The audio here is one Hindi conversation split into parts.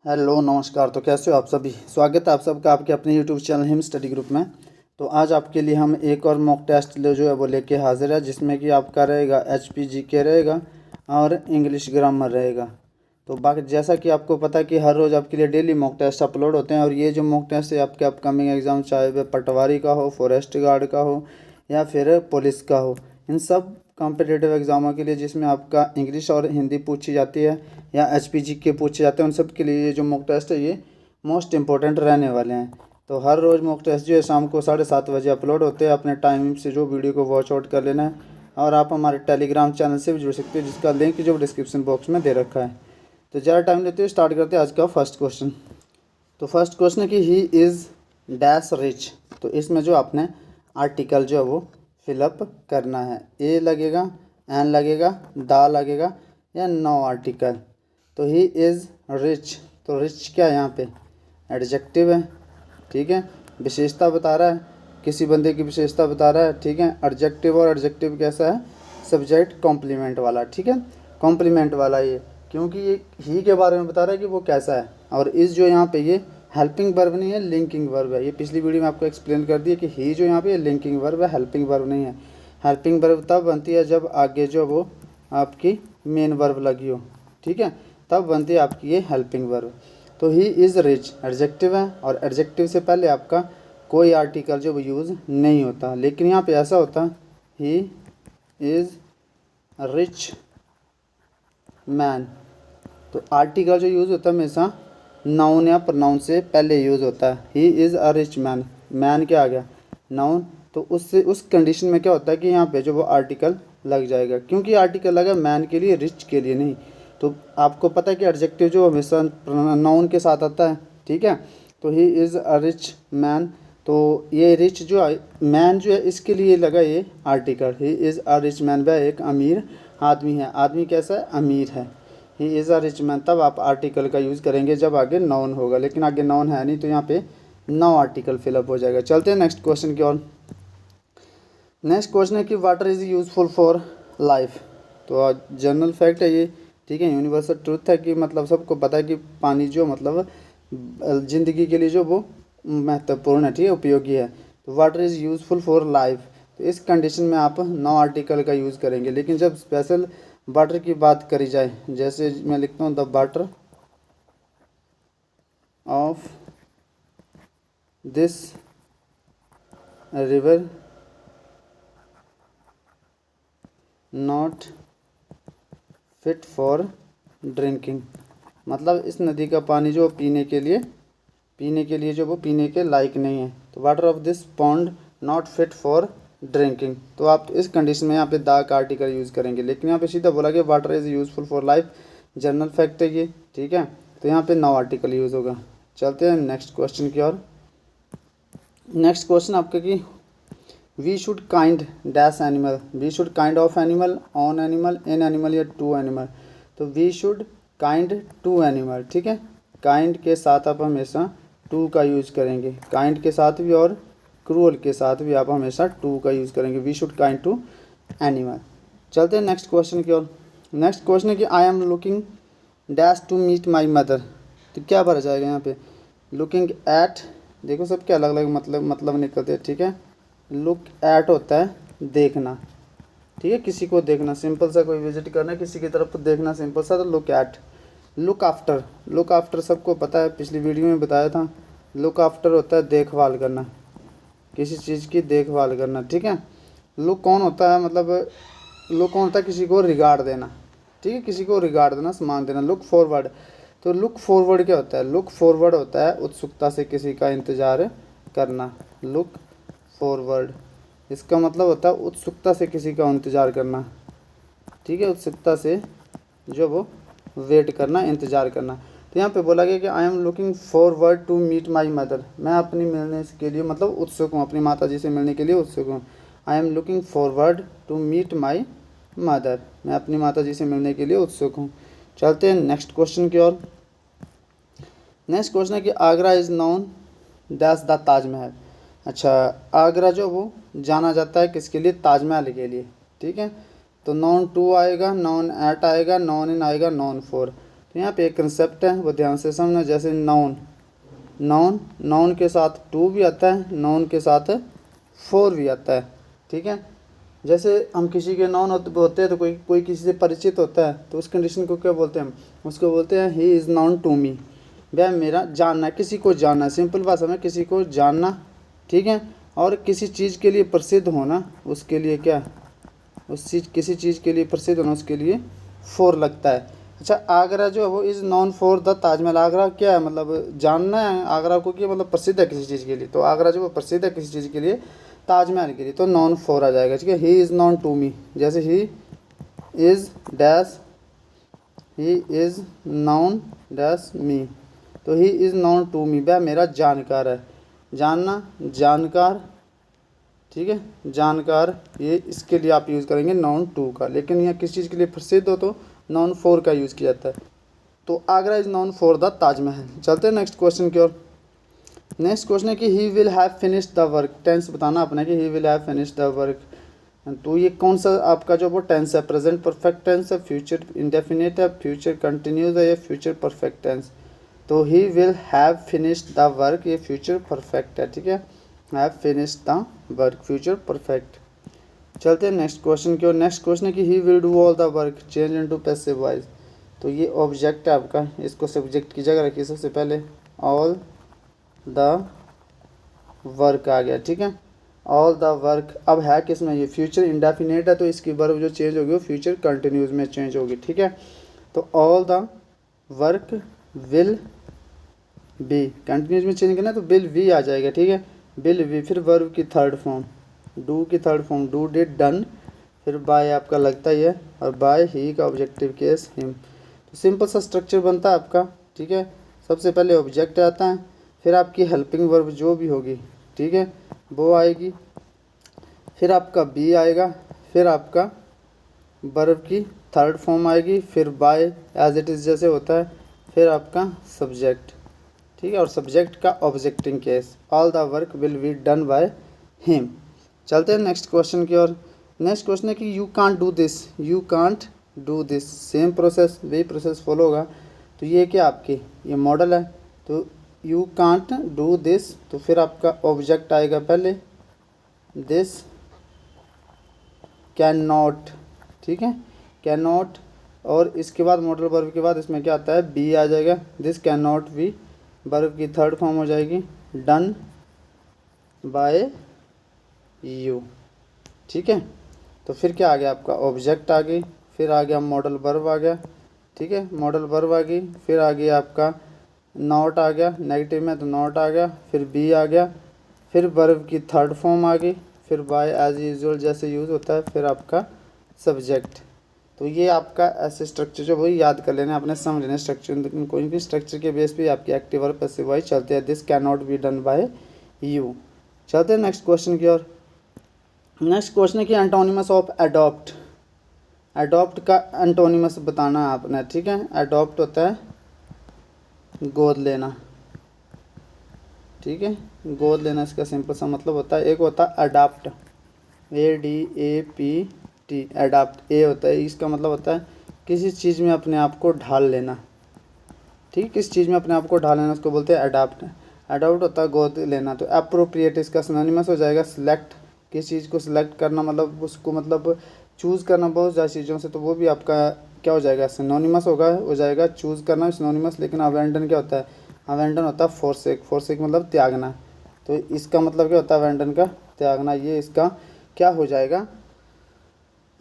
हेलो नमस्कार। तो कैसे हो आप सभी। स्वागत है आप सबका आपके अपने YouTube channel him study group में। तो आज आपके लिए हम एक और मॉक टेस्ट जो है वो लेके हाजिर है, जिसमें कि आपका रहेगा HPGK रहेगा और इंग्लिश ग्रामर रहेगा। तो बाकी जैसा कि आपको पता है कि हर रोज़ आपके लिए डेली मॉक टेस्ट अपलोड होते हैं, और ये जो मॉक टेस्ट है आपके अपकमिंग एग्ज़ाम, चाहे वह पटवारी का हो, फॉरेस्ट गार्ड का हो या फिर पुलिस का हो, इन सब कॉम्पिटिटिव एग्ज़ामों के लिए जिसमें आपका इंग्लिश और हिंदी पूछी जाती है या HPGK पूछे जाते हैं, उन सब के लिए ये जो मॉक टेस्ट है ये मोस्ट इंपॉर्टेंट रहने वाले हैं। तो हर रोज़ मॉक टेस्ट जो है शाम को 7:30 बजे अपलोड होते हैं। अपने टाइम से जो वीडियो को वॉच आउट कर लेना है, और आप हमारे टेलीग्राम चैनल से भी जुड़ सकते हैं, जिसका लिंक जो डिस्क्रिप्शन बॉक्स में दे रखा है। तो ज़्यादा टाइम लेते हुए स्टार्ट करते हैं आज का फर्स्ट क्वेश्चन। तो फर्स्ट क्वेश्चन है कि ही इज़ डैश रिच। तो इसमें जो आपने आर्टिकल जो है वो फिलअप करना है। ए लगेगा, एन लगेगा, दा लगेगा या नो आर्टिकल। तो ही इज़ रिच, तो रिच क्या है यहाँ पे, एडजेक्टिव है, ठीक है, विशेषता बता रहा है, किसी बंदे की विशेषता बता रहा है, ठीक है। एडजेक्टिव, और एडजेक्टिव कैसा है, सब्जेक्ट कॉम्प्लीमेंट वाला, ठीक है, कॉम्प्लीमेंट वाला ये, क्योंकि ये ही के बारे में बता रहा है कि वो कैसा है। और इस जो यहाँ पे ये हेल्पिंग वर्ब नहीं है, लिंकिंग वर्ब है। ये पिछली वीडियो में आपको एक्सप्लेन कर दिया कि ही जो यहाँ पे लिंकिंग वर्ब है, हेल्पिंग वर्ब नहीं है। हेल्पिंग वर्ब तब बनती है जब आगे जो वो आपकी मेन वर्ब लगी हो, ठीक है, तब बनती है आपकी ये हेल्पिंग वर्ब। तो ही इज़ रिच एडजेक्टिव है, और एडजेक्टिव से पहले आपका कोई आर्टिकल जो यूज़ नहीं होता। लेकिन यहाँ पे ऐसा होता, ही इज़ रिच मैन। तो आर्टिकल जो यूज़ होता है हमेशा नाउन या प्रोनाउन से पहले यूज़ होता है। He is a rich man, man क्या आ गया, नाउन। तो उससे उस कंडीशन में क्या होता है कि यहाँ पे जो वो आर्टिकल लग जाएगा, क्योंकि आर्टिकल लगा मैन के लिए, रिच के लिए नहीं। तो आपको पता है कि एडजेक्टिव जो हमेशा नाउन के साथ आता है, ठीक है। तो he is a rich man, तो ये रिच जो है मैन जो है इसके लिए लगा ये article. He is a rich man, वह एक अमीर आदमी है। आदमी कैसा है, अमीर है। He is a rich man, तब आप आर्टिकल का यूज़ करेंगे जब आगे नाउन होगा, लेकिन आगे नाउन है नहीं, तो यहाँ पे नो आर्टिकल फिलअप हो जाएगा। चलते हैं नेक्स्ट क्वेश्चन की ओर। नेक्स्ट क्वेश्चन है कि water is useful for life. तो जनरल फैक्ट है ये, ठीक है, यूनिवर्सल ट्रूथ है कि मतलब सबको पता है कि पानी जो मतलब ज़िंदगी के लिए जो वो महत्वपूर्ण है, ठीक है, उपयोगी है। तो water is useful for life, तो इस कंडीशन में आप नो आर्टिकल का यूज़ करेंगे। लेकिन जब स्पेशल वाटर की बात करी जाए, जैसे मैं लिखता हूँ the water of this river not fit for drinking, मतलब इस नदी का पानी जो पीने के लिए जो वो पीने के लायक नहीं है। तो water of this pond not fit for drinking, तो आप इस कंडीशन में यहाँ पे द का आर्टिकल यूज़ करेंगे। लेकिन यहाँ पे सीधा बोला कि water is useful for life, general fact है ये, ठीक है, तो यहाँ पे नो आर्टिकल यूज़ होगा। चलते हैं नेक्स्ट क्वेश्चन की ओर। नेक्स्ट क्वेश्चन आपका कि we should kind dash animal. We should kind of animal, on animal, in animal या टू एनिमल। तो we should kind to animal, ठीक है, काइंड के साथ आप हमेशा टू का यूज़ करेंगे, काइंड के साथ भी और क्रूअल के साथ भी आप हमेशा टू का यूज़ करेंगे। We should kind to animal. चलते हैं नेक्स्ट क्वेश्चन की ओर। नेक्स्ट क्वेश्चन है कि I am looking dash to meet my mother. तो क्या भरा जाएगा यहाँ पे, लुकिंग एट, देखो सबके अलग अलग मतलब निकलते हैं, ठीक है। लुक एट होता है देखना, ठीक है, किसी को देखना, सिंपल सा कोई विजिट करना किसी की तरफ तो देखना, सिंपल सा, तो look at. Look after, look after सबको पता है, पिछली वीडियो में बताया था। लुक आफ्टर होता है देखभाल करना, किसी चीज़ की देखभाल करना, ठीक है। लुक कौन होता है, मतलब लुक कौन होता है, किसी को रिगार्ड देना, ठीक है, किसी को रिगार्ड देना, सम्मान देना। लुक फॉरवर्ड, तो लुक फॉरवर्ड क्या होता है, लुक फॉरवर्ड होता है उत्सुकता से किसी का इंतज़ार करना। लुक फॉरवर्ड, इसका मतलब होता है उत्सुकता से किसी का इंतज़ार करना, ठीक है, उत्सुकता से जो वो वेट करना, इंतज़ार करना। तो यहाँ पे बोला गया कि I am looking forward to meet my mother, मैं अपनी मिलने के लिए मतलब उत्सुक हूँ, अपनी माता जी से मिलने के लिए उत्सुक हूँ। I am looking forward to meet my mother, मैं अपनी माता जी से मिलने के लिए उत्सुक हूँ। चलते हैं नेक्स्ट क्वेश्चन की ओर। नेक्स्ट क्वेश्चन है कि Agra is known dash the Taj Mahal. अच्छा, आगरा जो वो जाना जाता है किसके लिए, ताजमहल के लिए, ठीक है। तो नॉन टू आएगा, नॉन एट आएगा, नॉन इन आएगा, नॉन फोर। तो यहाँ पे एक कंसेप्ट है वो ध्यान से समझना। जैसे नाउन, नाउन के साथ टू भी आता है, नाउन के साथ फोर भी आता है, ठीक है। जैसे हम किसी के नाउन होते हैं तो कोई किसी से परिचित होता है तो उस कंडीशन को क्या बोलते हैं हम, उसको बोलते हैं he is known to me. वह मेरा जानना, किसी को जानना, सिंपल भाषा में किसी को जानना, ठीक है। और किसी चीज़ के लिए प्रसिद्ध होना, उसके लिए क्या, किसी चीज़ के लिए प्रसिद्ध होना, उसके लिए फोर लगता है। अच्छा, आगरा जो है वो is non for the Taj Mahal. Agra क्या है, मतलब जानना है आगरा को कि मतलब प्रसिद्ध है किसी चीज़ के लिए, तो आगरा जो वो प्रसिद्ध है किसी चीज़ के लिए, ताजमहल के लिए, तो नॉन फॉर आ जाएगा, ठीक है। He is known to me, जैसे he is dash, he is known dash me, तो he is known to me, वह मेरा जानकार है। जानना, जानकार, ठीक है, जानकार, ये इसके लिए आप यूज़ करेंगे नॉन टू का। लेकिन यह किस चीज़ के लिए प्रसिद्ध हो तो नॉन फोर का यूज़ किया जाता है। तो Agra is non for the Taj Mahal. चलते हैं नेक्स्ट क्वेश्चन की ओर। नेक्स्ट क्वेश्चन है कि he will have finished the work. Tense बताना अपना कि he will have finished the work. तो ये कौन सा आपका जो वो टेंस है, प्रेजेंट परफेक्ट टेंस है, फ्यूचर इंडेफिनिट है, फ्यूचर कंटिन्यूस है, या फ्यूचर परफेक्ट टेंस। तो he will have finished the work, ये फ्यूचर परफेक्ट है, ठीक है। Have finished the work, future perfect. चलते हैं नेक्स्ट क्वेश्चन की ओर। नेक्स्ट क्वेश्चन है कि he will do all the work, change into passive voice. तो ये ऑब्जेक्ट है आपका, इसको सब्जेक्ट की जगह रखिए सबसे पहले, ऑल द वर्क आ गया, ठीक है। ऑल द वर्क अब है किस में, ये फ्यूचर इंडेफिनिट है तो इसकी वर्ब जो चेंज होगी वो फ्यूचर कंटिन्यूस में चेंज होगी, ठीक है। तो all the work will be, continuous में चेंज करना है तो विल वी आ जाएगा, ठीक है। विल वी, फिर वर्ब की थर्ड फॉर्म, डू की third form, do did done, फिर बाय आपका लगता ही है, और बाय ही का ऑब्जेक्टिव केस हिम। तो सिंपल सा स्ट्रक्चर बनता है आपका, ठीक है। सबसे पहले ऑब्जेक्ट आता है, फिर आपकी हेल्पिंग वर्ब जो भी होगी, ठीक है, वो आएगी, फिर आपका बी आएगा, फिर आपका वर्ब की थर्ड फॉर्म आएगी, फिर बाय एज इट इज़ जैसे होता है, फिर आपका सब्जेक्ट, ठीक है, और सब्जेक्ट का objecting case. All the work will be done by him. चलते हैं नेक्स्ट क्वेश्चन की ओर। नेक्स्ट क्वेश्चन है कि you can't do this, you can't do this, same process, वही प्रोसेस फॉलो होगा। तो ये क्या आपकी, ये मॉडल है, तो यू कांट डू दिस, तो फिर आपका ऑब्जेक्ट आएगा पहले, दिस कैन नॉट, ठीक है, कैन नॉट, और इसके बाद मॉडल वर्ब के बाद इसमें क्या आता है, बी आ जाएगा, this can not be, verb की थर्ड फॉर्म हो जाएगी डन बाय यू, ठीक है। तो फिर क्या आ गया आपका, ऑब्जेक्ट आ गई, फिर आ गया मॉडल वर्ब आ गया, ठीक है, मॉडल वर्ब आ गई, फिर आ गया आपका नॉट आ गया, नेगेटिव में तो नॉट आ गया, फिर बी आ गया, फिर वर्ब की थर्ड फॉर्म आ गई, फिर बाय एज यूजुअल जैसे यूज़ होता है, फिर आपका सब्जेक्ट। तो ये आपका ऐसे स्ट्रक्चर जो वही याद कर लेना, अपने समझ लेना स्ट्रक्चर, कोई भी स्ट्रक्चर के बेस पे आपकी एक्टिव वर्ब पैसिव वॉइस चलते हैं। This can not be done by you. चलते हैं नेक्स्ट क्वेश्चन की ओर। नेक्स्ट क्वेश्चन है कि एंटोनिमस ऑफ अडॉप्ट। अडॉप्ट का एंटोनिमस बताना है आपने, ठीक है। अडॉप्ट होता है गोद लेना, ठीक है, गोद लेना इसका सिंपल सा मतलब होता है। एक होता है अडाप्ट, ADAPT, अडाप्ट, ए होता है, इसका मतलब होता है किसी चीज़ में अपने आप को ढाल लेना, ठीक, किस चीज़ में अपने आप को ढाल लेना उसको बोलते हैं अडाप्ट। अडॉप्ट होता है गोद लेना। तो अप्रोप्रिएट इसका सिनोनिमस हो जाएगा सिलेक्ट, किस चीज़ को सिलेक्ट करना, मतलब उसको मतलब चूज़ करना बहुत ज़्यादा चीज़ों से, तो वो भी आपका क्या हो जाएगा, सिनोनिमस हो जाएगा चूज़ करना सिनोनिमस। लेकिन अवेंडन क्या होता है, अवेंडन होता है फोरसेक, फोरसेक मतलब त्यागना। तो इसका मतलब क्या होता है अवेंडन का, त्यागना। ये इसका क्या हो जाएगा,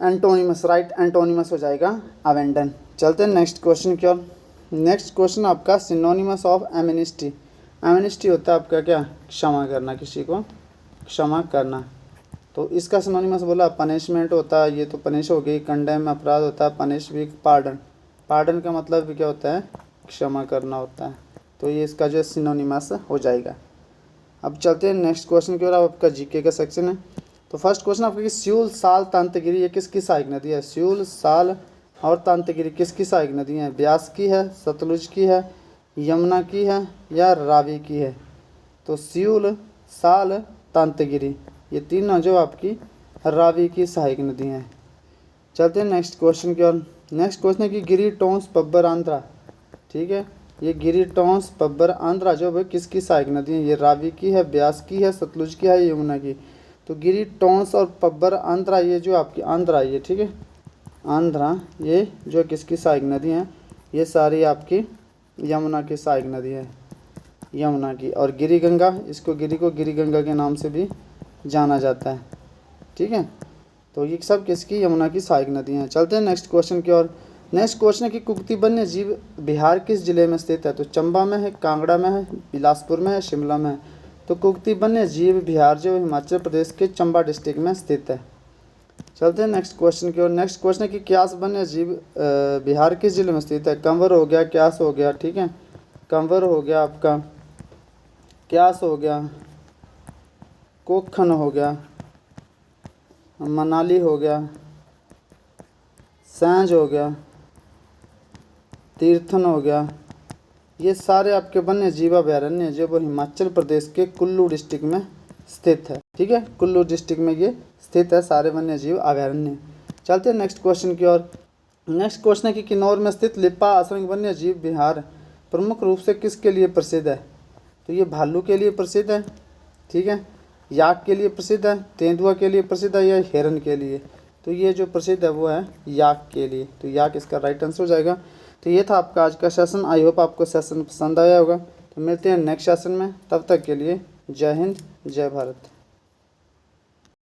एंटोनिमस, राइट एंटोनिमस हो जाएगा अवेंडन। चलते हैं नेक्स्ट क्वेश्चन की ओर। नेक्स्ट क्वेश्चन आपका सिनोनिमस ऑफ एमनेस्टी। एमनेस्टी होता है आपका क्या, क्षमा करना, किसी को क्षमा करना। तो इसका सिनोनिमस बोला पनिशमेंट होता है, ये तो पनिश हो गई, कंडेम अपराध होता है, पनिश भी पार्डन, पार्डन का मतलब भी क्या होता है, क्षमा करना होता है। तो ये इसका जो सिनोनिमस हो जाएगा। अब चलते हैं नेक्स्ट क्वेश्चन की ओर। आपका जीके का सेक्शन है। तो फर्स्ट क्वेश्चन आपका कि स्यूल, साल, तंतगिरी ये किसकी सहायक नदी है। स्यूल, साल और तंतगिरी किसकी सहायक नदी है, ब्यास की है, सतलुज की है, यमुना की है, या रावी की है। तो स्यूल, साल, तंतगिरी ये तीनों जो आपकी रावी की सहायक नदी हैं। चलते हैं नेक्स्ट क्वेश्चन की ओर। नेक्स्ट क्वेश्चन है कि गिरी, टोंस, बब्बर, आंध्रा ठीक है। ये गिरी, टोंस, पब्बर, आंध्रा जो है किसकी सहायक नदी है? ये रावी की है, ब्यास की है, सतलुज की है, यमुना की। तो गिरी, टोंस और पब्बर, आंध्रा, ये जो आपकी आंध्रा ये, ठीक है, आंध्रा ये जो किसकी सहायक नदी हैं? ये सारी आपकी यमुना की सहायक नदी है, यमुना की। और गिरी गंगा, इसको गिरी को गिरी गंगा के नाम से भी जाना जाता है, ठीक है। तो ये सब किसकी? यमुना की सहायक नदी हैं। चलते हैं नेक्स्ट क्वेश्चन की ओर। नेक्स्ट क्वेश्चन है कि कुक्ति वन्य जीव बिहार किस जिले में स्थित है? तो चंबा में है, कांगड़ा में है, बिलासपुर में है, शिमला में है। तो कुक्ति वन्य जीव बिहार जो हिमाचल प्रदेश के चंबा डिस्ट्रिक्ट में स्थित है। चलते हैं नेक्स्ट क्वेश्चन की ओर। नेक्स्ट क्वेश्चन है कि क्यास वन्य जीव बिहार किस जिले में स्थित है? कंवर हो गया, क्यास हो गया, ठीक है, कंवर हो गया आपका, क्यास हो गया, कोखन हो गया, मनाली हो गया, सैंज हो गया, तीर्थन हो गया। ये सारे आपके वन्य जीव अभयारण्य जो वो हिमाचल प्रदेश के कुल्लू डिस्ट्रिक्ट में स्थित है, ठीक है, कुल्लू डिस्ट्रिक्ट में ये स्थित है सारे वन्य जीव अभयारण्य। चलते हैं नेक्स्ट क्वेश्चन की ओर। नेक्स्ट क्वेश्चन है कि किन्नौर में स्थित लिप्पा आश्रम वन्य जीव विहार प्रमुख रूप से किसके लिए प्रसिद्ध है? तो ये भालू के लिए प्रसिद्ध है, ठीक है, याक के लिए प्रसिद्ध है, तेंदुआ के लिए प्रसिद्ध है, या हिरन के लिए? तो ये जो प्रसिद्ध है वो है याक के लिए। तो याक इसका राइट आंसर हो जाएगा। तो ये था आपका आज का सेशन। आई होप आपको सेशन पसंद आया होगा। तो मिलते हैं नेक्स्ट सेशन में, तब तक के लिए जय हिंद, जय भारत।